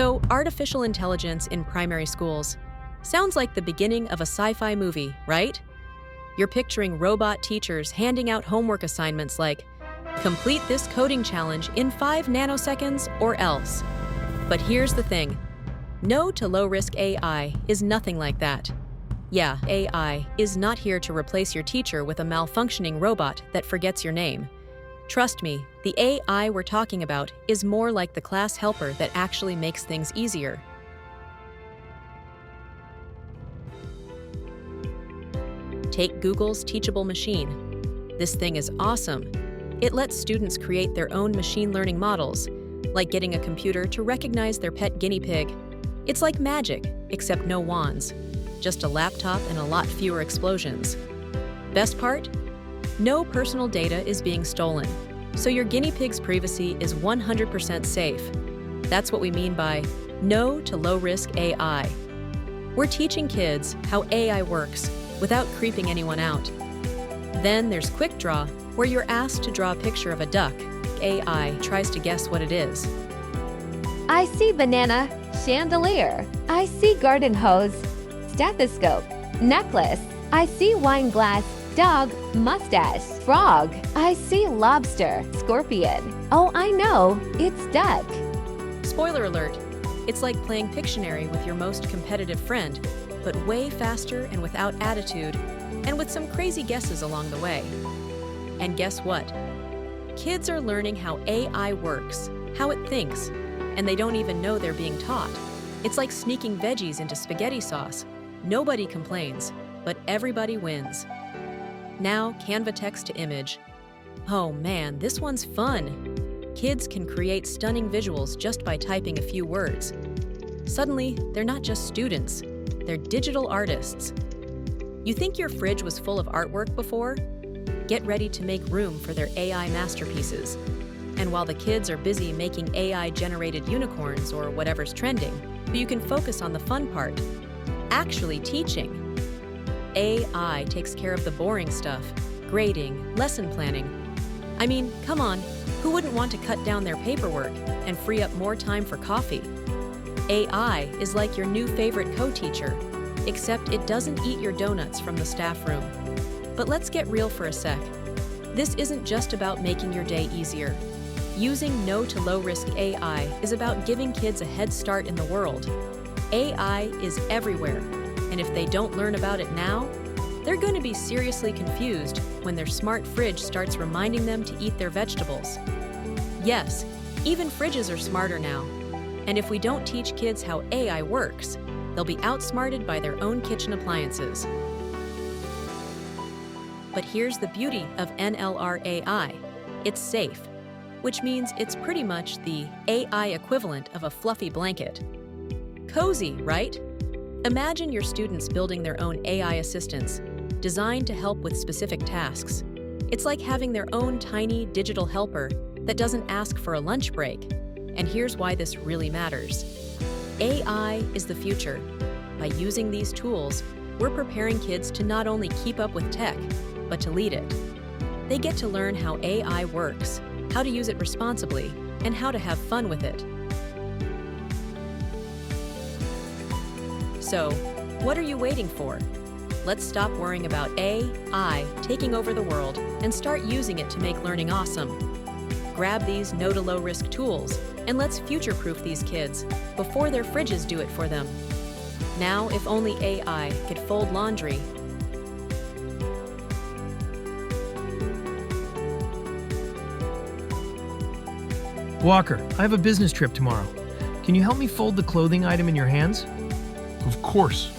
So, artificial intelligence in primary schools sounds like the beginning of a sci-fi movie, right? You're picturing robot teachers handing out homework assignments like, complete this coding challenge in 5 nanoseconds or else. But here's the thing. No to low-risk AI is nothing like that. Yeah, AI is not here to replace your teacher with a malfunctioning robot that forgets your name. Trust me, the AI we're talking about is more like the class helper that actually makes things easier. Take Google's Teachable machine. This thing is awesome. It lets students create their own machine learning models, like getting a computer to recognize their pet guinea pig. It's like magic, except no wands. Just a laptop and a lot fewer explosions. Best part? No personal data is being stolen, so your guinea pig's privacy is 100% safe. That's what we mean by no to low-risk AI. We're teaching kids how AI works without creeping anyone out. Then there's QuickDraw, where you're asked to draw a picture of a duck. AI tries to guess what it is. I see banana, chandelier. I see garden hose, stethoscope, necklace. I see wine glass, dog, mustache, frog. I see lobster, scorpion. Oh, I know, it's duck. Spoiler alert, it's like playing Pictionary with your most competitive friend, but way faster and without attitude, and with some crazy guesses along the way. And guess what? Kids are learning how AI works, how it thinks, and they don't even know they're being taught. It's like sneaking veggies into spaghetti sauce. Nobody complains, but everybody wins. Now, Canva Text-to-Image. Oh man, this one's fun. Kids can create stunning visuals just by typing a few words. Suddenly, they're not just students, they're digital artists. You think your fridge was full of artwork before? Get ready to make room for their AI masterpieces. And while the kids are busy making AI-generated unicorns or whatever's trending, you can focus on the fun part, actually teaching. AI takes care of the boring stuff, grading, lesson planning. I mean, come on, who wouldn't want to cut down their paperwork and free up more time for coffee? AI is like your new favorite co-teacher, except it doesn't eat your donuts from the staff room. But let's get real for a sec. This isn't just about making your day easier. Using no to low-risk AI is about giving kids a head start in the world. AI is everywhere, and if they don't learn about it now, they're going to be seriously confused when their smart fridge starts reminding them to eat their vegetables. Yes, even fridges are smarter now. And if we don't teach kids how AI works, they'll be outsmarted by their own kitchen appliances. But here's the beauty of NLRAI. It's safe, which means it's pretty much the AI equivalent of a fluffy blanket. Cozy, right? Imagine your students building their own AI assistants, designed to help with specific tasks. It's like having their own tiny digital helper that doesn't ask for a lunch break. And here's why this really matters. AI is the future. By using these tools, we're preparing kids to not only keep up with tech, but to lead it. They get to learn how AI works, how to use it responsibly, and how to have fun with it. So, what are you waiting for? Let's stop worrying about AI taking over the world and start using it to make learning awesome. Grab these no to low risk tools and let's future-proof these kids before their fridges do it for them. Now, if only AI could fold laundry. Walker, I have a business trip tomorrow. Can you help me fold the clothing item in your hands? Of course.